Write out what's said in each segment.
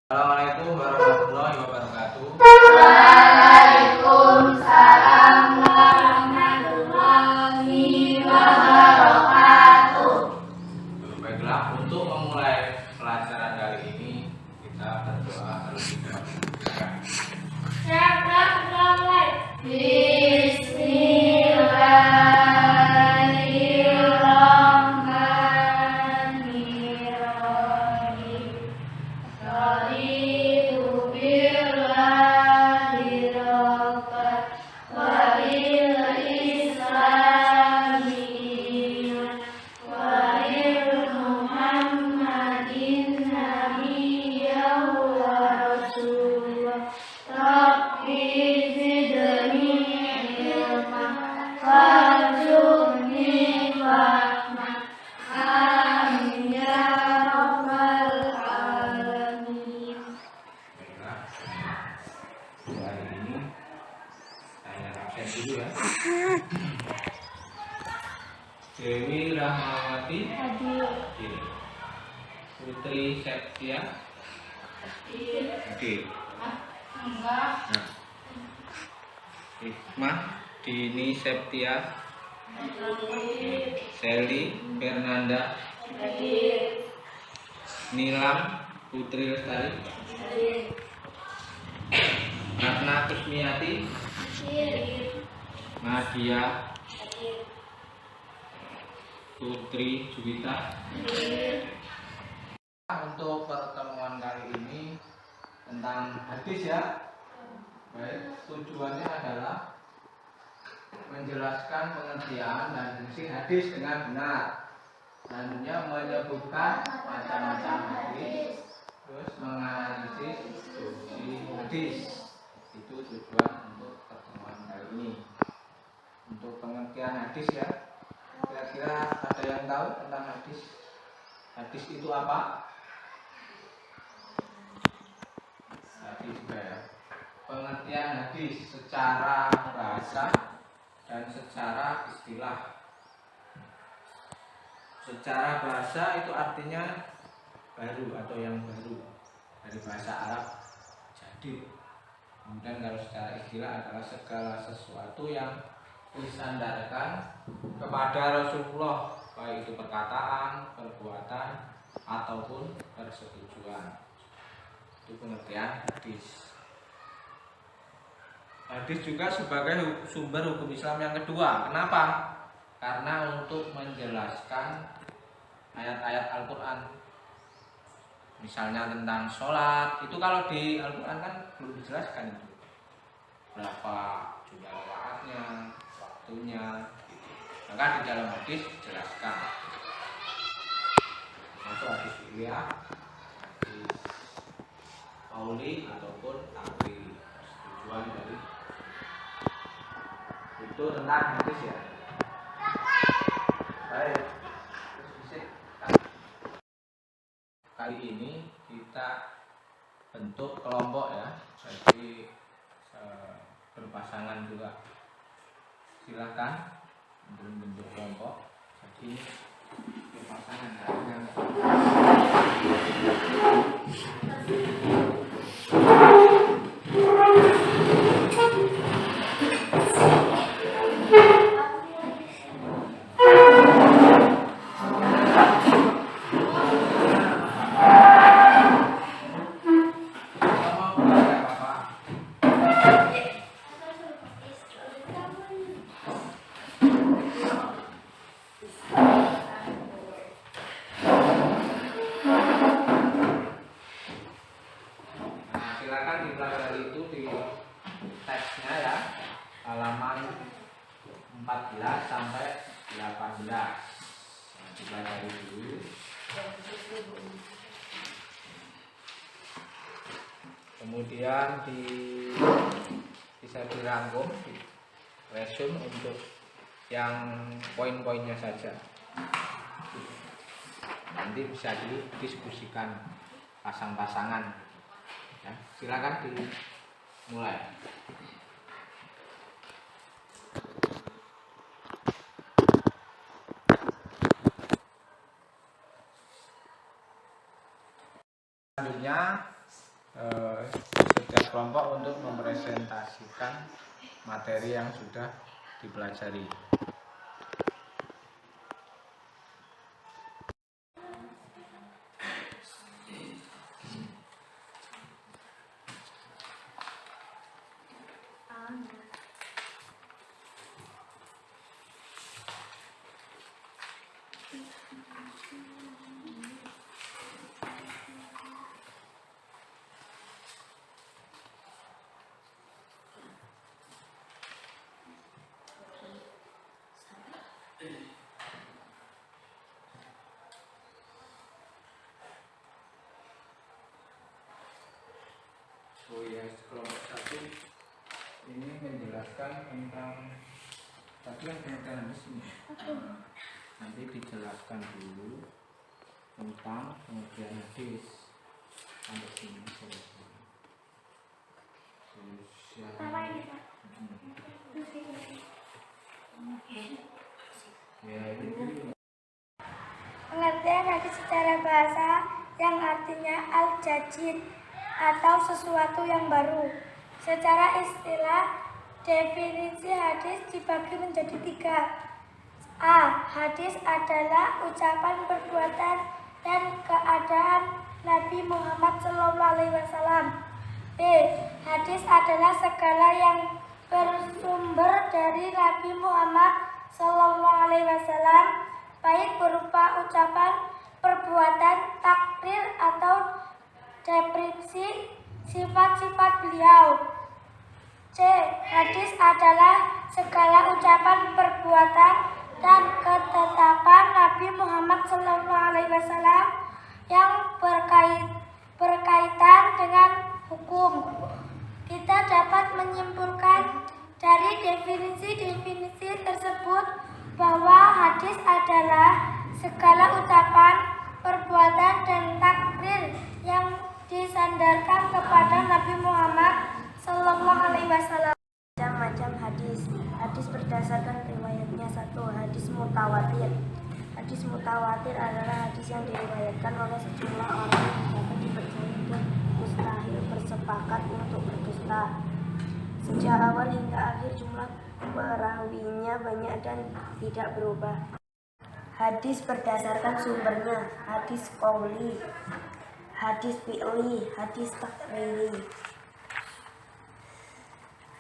Assalamualaikum warahmatullahi wabarakatuh. Waalaikumsalam warahmatullahi wabarakatuh. Baiklah, untuk memulai pelajaran kali ini kita berdoa terlebih dahulu. Bismillahirrahmanirrahim. Raditu billahi rabban wa bil islami dinan wa bil Muhammadin nabiyyan wa rasulan. Rabbi zidni ilman warzuqni fahman. Amin ya rabbal alamin. Baiklah, hari ini saya absen dulu ya. Dewi Rahmawati Hadir. Putri Septia Hadir. Enggak. Hikmah Dini Septia Seli Fernanda Hadir. Nilam Putri Lestari Ratna Kusmiati Nadia Putri Juwita. Untuk pertemuan kali ini tentang hadis ya. Baik, tujuannya adalah menjelaskan pengertian dan fungsi hadis dengan benar. Selanjutnya menyebutkan macam-macam hadis, terus menganalisis fungsi hadis. Itu tujuan untuk pertemuan kali ini. Untuk pengertian hadis ya, kira-kira ada yang tahu tentang hadis? Hadis itu apa? Hadis juga ya. Pengertian hadis secara bahasa dan secara istilah. Secara bahasa itu artinya baru atau yang baru dari bahasa Arab jadid. Kemudian kalau secara istilah adalah segala sesuatu yang disandarkan kepada Rasulullah, baik itu perkataan, perbuatan ataupun persetujuan. Itu pengertian hadis. Hadis juga sebagai sumber hukum Islam yang kedua. Kenapa? Karena untuk menjelaskan ayat-ayat Al-Quran. Misalnya tentang sholat, itu kalau di Al-Quran kan belum dijelaskan itu. Berapa jumlah rakaatnya, waktunya, gitu. Maka di dalam hadis dijelaskan. Masuk hadis ilmiah, hadis qauli ataupun takwil, persetujuan dari itu tentang hadis ya. Baik, kali ini kita bentuk kelompok ya, jadi berpasangan juga. Silakan bentuk kelompok. Jadi berpasangan dengan silakan dipelajari itu di teksnya ya, halaman 14 sampai 18. Dipelajari dulu. Kemudian bisa dirangkum, resume untuk yang poin-poinnya saja. Nanti bisa didiskusikan pasang-pasangan. Ya, silakan dimulai. Selanjutnya setiap kelompok untuk mempresentasikan materi yang sudah dipelajari. Oh ya, kelompok 1 ini menjelaskan tentang tadi yang pengertian di sini. Nanti dijelaskan dulu tentang pengertian hadis sampai sini selesai. Terus ya itu Pengertian hadis secara bahasa yang artinya al-jadid atau sesuatu yang baru. Secara istilah, definisi hadis dibagi menjadi 3. A. Hadis adalah ucapan, perbuatan, dan keadaan Nabi Muhammad SAW. B. Hadis adalah segala yang bersumber dari Nabi Muhammad SAW, baik berupa ucapan, perbuatan, takrir, atau deskripsi sifat-sifat beliau. C. Hadis adalah segala ucapan, perbuatan, dan ketetapan Nabi Muhammad SAW yang berkaitan dengan hukum. Kita dapat menyimpulkan dari definisi-definisi tersebut bahwa hadis adalah segala ucapan, perbuatan, dan takrir yang disandarkan kepada Nabi Muhammad SAW. Macam-macam hadis. Hadis berdasarkan riwayatnya. 1. Hadis mutawatir. Hadis mutawatir adalah hadis yang diriwayatkan oleh sejumlah orang yang dapat dipercaya dan mustahil bersepakat untuk berdusta. Sejak awal hingga akhir jumlah perawinya banyak dan tidak berubah. Hadis berdasarkan sumbernya. Hadis qauli, hadis fi'li, hadis takriri.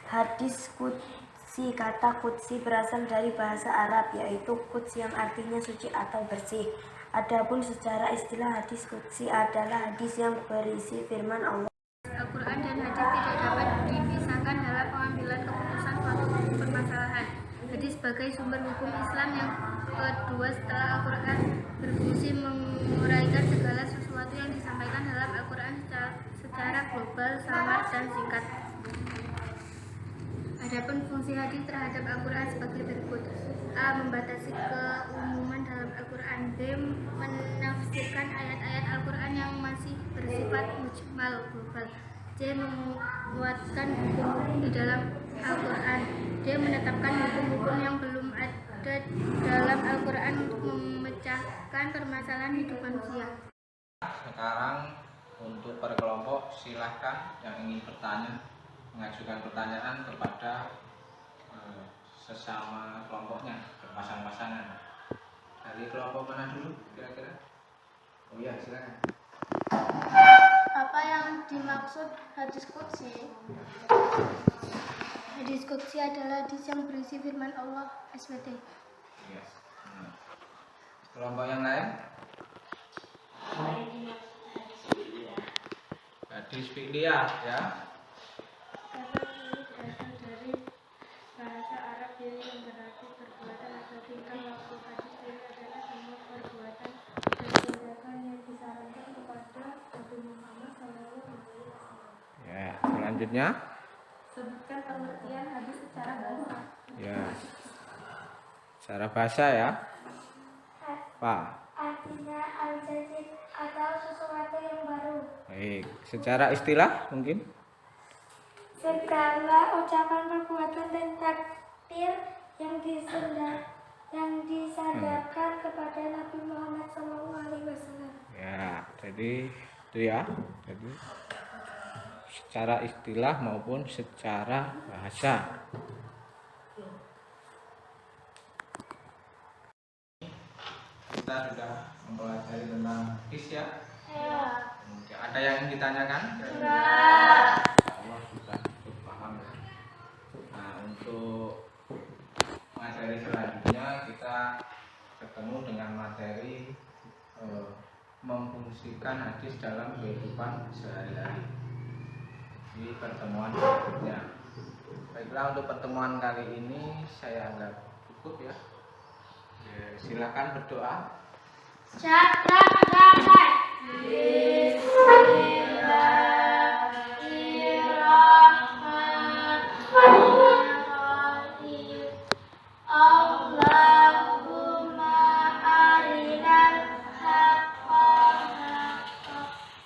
Hadis qudsi. Kata qudsi berasal dari bahasa Arab, yaitu quds yang artinya suci atau bersih. Adapun secara istilah, hadis qudsi adalah hadis yang berisi firman Allah. Al-Quran dan hadis tidak dapat dipisahkan dalam pengambilan keputusan suatu permasalahan. Hadis sebagai sumber hukum Islam yang kedua setelah Al-Quran berfungsi menguraikan segala sesuatu yang disampaikan dalam Al-Quran secara global, samar, dan singkat. Adapun fungsi hadis terhadap Al-Quran sebagai berikut. A. Membatasi keumuman dalam Al-Quran. B. Menafsirkan ayat-ayat Al-Quran yang masih bersifat mujmal global. C. Menguatkan hukum-hukum di dalam Al-Quran. D. Menetapkan hukum-hukum yang belum ada dalam Al-Quran untuk memecahkan permasalahan hidup manusia. Sekarang untuk per kelompok silahkan yang ingin bertanya mengajukan pertanyaan kepada sesama kelompoknya, berpasang-pasangan. Dari kelompok mana dulu kira-kira? Oh ya, silakan. Apa yang dimaksud hadis qudsi? Hadis qudsi adalah hadis yang berisi firman Allah SWT. Iya. Kelompok yang lain? Hadis fi'liyah ya. Kata ini berasal dari bahasa Arab yang berarti perbuatan atau tingkah laku. Hadis ini adalah semua perbuatan dan tindakan yang disarankan kepada Nabi Muhammad SAW. Ya, selanjutnya. Sebutkan pengertian hadis secara bahasa. Ya. Secara bahasa ya. Pak. Artinya al-jadid atau sesuatu yang baru. Baik, secara istilah mungkin? Segala ucapan, perbuatan, dan takdir yang disandarkan kepada Nabi Muhammad SAW. Ya, jadi itu ya. Jadi secara istilah maupun secara bahasa. Kita sudah mempelajari tentang hadis ya. Ada yang ingin ditanyakan? Allah sudah cukup paham. Nah, untuk materi selanjutnya kita ketemu dengan materi memfungsikan hadis dalam kehidupan sehari-hari di pertemuan berikutnya. Baiklah, untuk pertemuan kali ini saya anggap cukup ya. Silakan berdoa. Allahumma arinal haqqa haqqa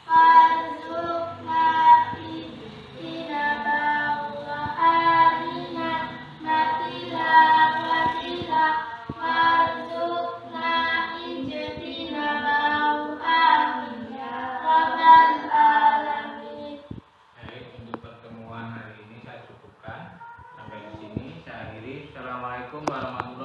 warzuqna ittiba'ahu wa arinal batila batila warzuqna ijtinabahu amin ya rabbal alamin. Baik, untuk pertemuan hari ini saya cukupkan sampai di sini. Saya akhiri. Assalamualaikum warahmatullahi wabarakatuh.